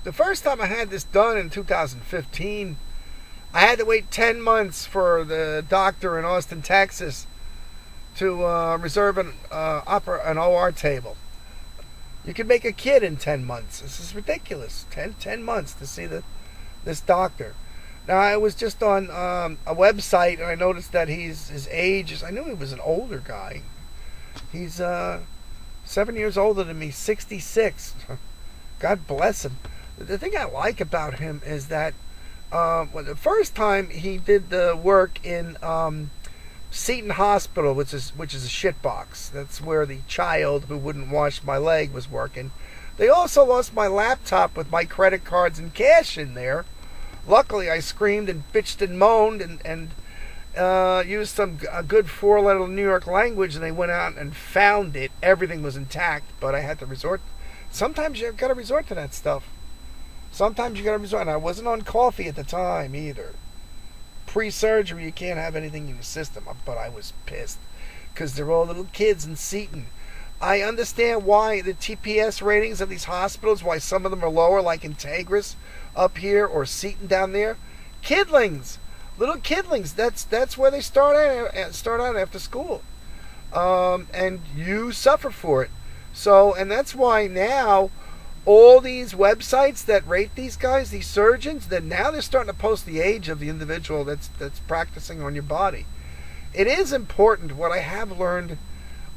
The first time I had this done in 2015, I had to wait 10 months for the doctor in Austin, Texas to reserve an OR table. You can make a kid in 10 months. This is ridiculous. 10 months to see this doctor. Now, I was just on a website, and I noticed that his age is, I knew he was an older guy. He's 7 years older than me, 66. God bless him. The thing I like about him is that the first time he did the work in Seton Hospital, which is a shitbox. That's where the child who wouldn't wash my leg was working. They also lost my laptop with my credit cards and cash in there. Luckily, I screamed and bitched and moaned and used some good 4-letter New York language, and they went out and found it. Everything was intact, but I had to resort. Sometimes you've got to resort to that stuff. Sometimes you got to resort. And I wasn't on coffee at the time either. Pre-surgery, you can't have anything in your system, but I was pissed because they're all little kids in Seton. I understand why the TPS ratings of these hospitals, why some of them are lower, like Integris up here or Seton down there. Kidlings, little kidlings. That's where they start out after school, and you suffer for it. So, and that's why now all these websites that rate these guys, these surgeons, that now they're starting to post the age of the individual that's practicing on your body. It is important. What I have learned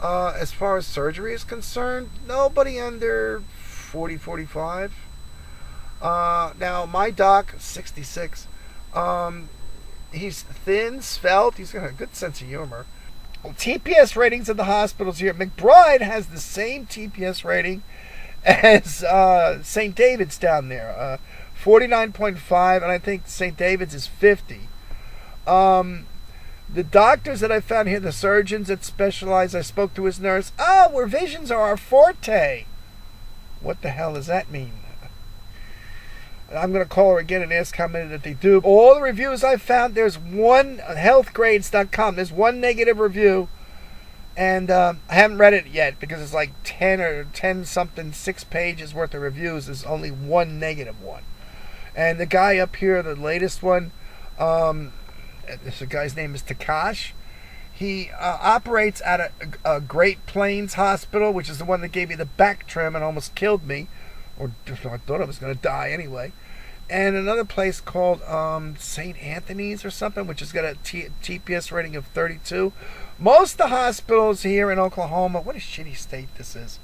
as far as surgery is concerned, nobody under 40, 45. Now, my doc, 66, he's thin, svelte, he's got a good sense of humor. TPS ratings in the hospitals here. McBride has the same TPS rating as St. David's down there, 49.5, and I think St. David's is 50. The doctors that I found here, the surgeons that specialize, I spoke to his nurse. Oh, revisions are our forte. What the hell does that mean? I'm going to call her again and ask how many that they do. All the reviews I found, there's one, healthgrades.com, there's one negative review. And I haven't read it yet because it's like 10 something, 6 pages worth of reviews. There's only one negative one. And the guy up here, the latest one, the guy's name is Takash. He operates at a Great Plains Hospital, which is the one that gave me the back trim and almost killed me. Or I thought I was going to die anyway. And another place called St. Anthony's or something, which has got a TPS rating of 32. Most of the hospitals here in Oklahoma, what a shitty state this is,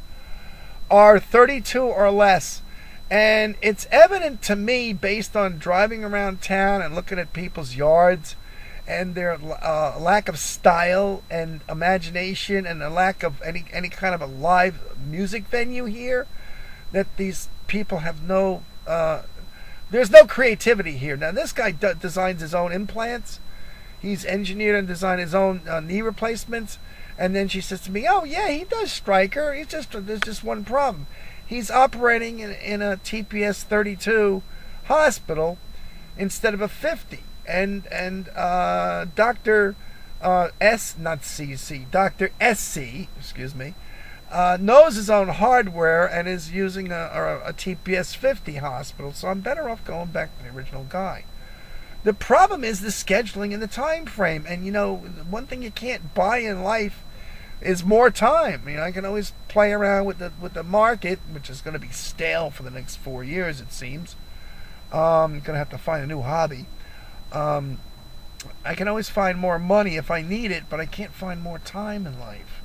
are 32 or less. And it's evident to me, based on driving around town and looking at people's yards and their lack of style and imagination and the lack of any kind of a live music venue here, that these people have no... there's no creativity here. Now, this guy designs his own implants. He's engineered and designed his own knee replacements. And then she says to me, oh, yeah, he does Stryker. There's just one problem. He's operating in a TPS 32 hospital instead of a 50. And Dr. Dr. SC, excuse me, knows his own hardware and is using a TPS 50 hospital. So I'm better off going back to the original guy. The problem is the scheduling and the time frame. And, you know, one thing you can't buy in life is more time. You know, I can always play around with the market, which is going to be stale for the next 4 years, it seems. I'm going to have to find a new hobby. I can always find more money if I need it, but I can't find more time in life.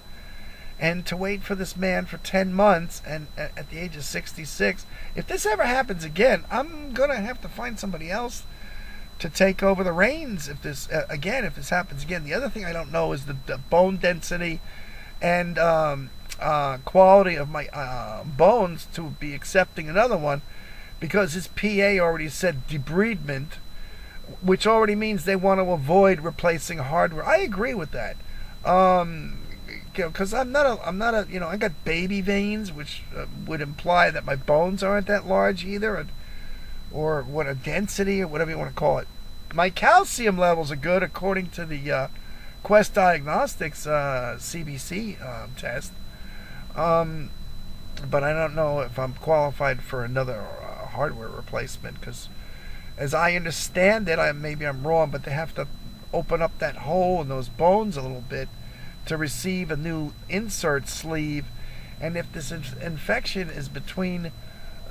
And to wait for this man for 10 months and at the age of 66, if this ever happens again, I'm going to have to find somebody else to take over the reins if this happens again. The other thing I don't know is the bone density and quality of my bones to be accepting another one, because his PA already said debridement, which already means they want to avoid replacing hardware. I agree with that. Because I'm not a, you know, I got baby veins, which would imply that my bones aren't that large either, or what a density, or whatever you want to call it. My calcium levels are good according to the Quest Diagnostics CBC test, but I don't know if I'm qualified for another hardware replacement, because as I understand it, maybe I'm wrong, but they have to open up that hole in those bones a little bit to receive a new insert sleeve. And if this infection is between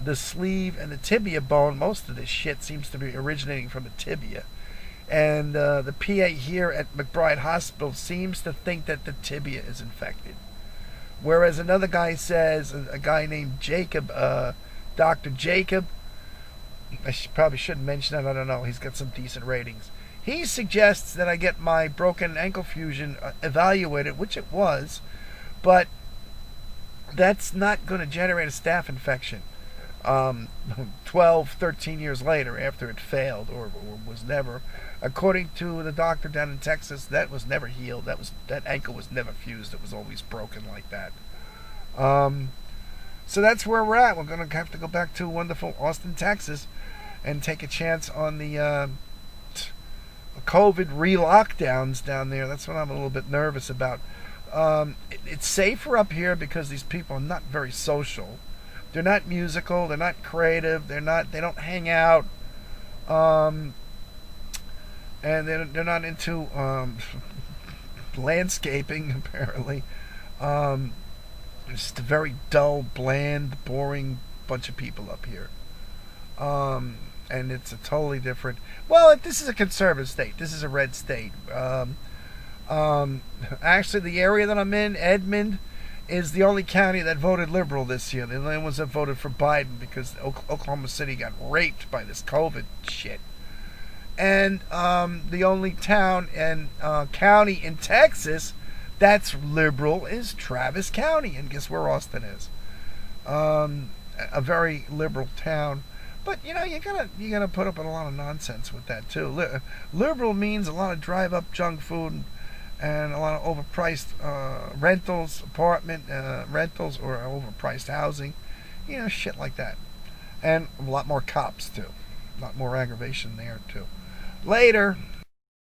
the sleeve and the tibia bone, most of this shit seems to be originating from the tibia. And the PA here at McBride Hospital seems to think that the tibia is infected. Whereas another guy says, a guy named Jacob, Dr. Jacob, probably shouldn't mention that, I don't know, he's got some decent ratings. He suggests that I get my broken ankle fusion evaluated, which it was, but that's not going to generate a staph infection 12, 13 years later after it failed or was never. According to the doctor down in Texas, that was never healed. That ankle was never fused. It was always broken like that. So that's where we're at. We're going to have to go back to wonderful Austin, Texas, and take a chance on the COVID re-lockdowns down there. That's what I'm a little bit nervous about. It's safer up here because these people are not very social. They're not musical. They're not creative. They don't hang out. And they're not into landscaping, apparently. It's just a very dull, bland, boring bunch of people up here. And it's a totally different... Well, this is a conservative state. This is a red state. Actually, the area that I'm in, Edmond, is the only county that voted liberal this year. The only ones that voted for Biden because Oklahoma City got raped by this COVID shit. And the only town and county in Texas that's liberal is Travis County. And guess where Austin is? A very liberal town. But, you gotta put up with a lot of nonsense with that, too. Liberal means a lot of drive-up junk food and a lot of overpriced rentals, apartment rentals, or overpriced housing. Shit like that. And a lot more cops, too. A lot more aggravation there, too. Later.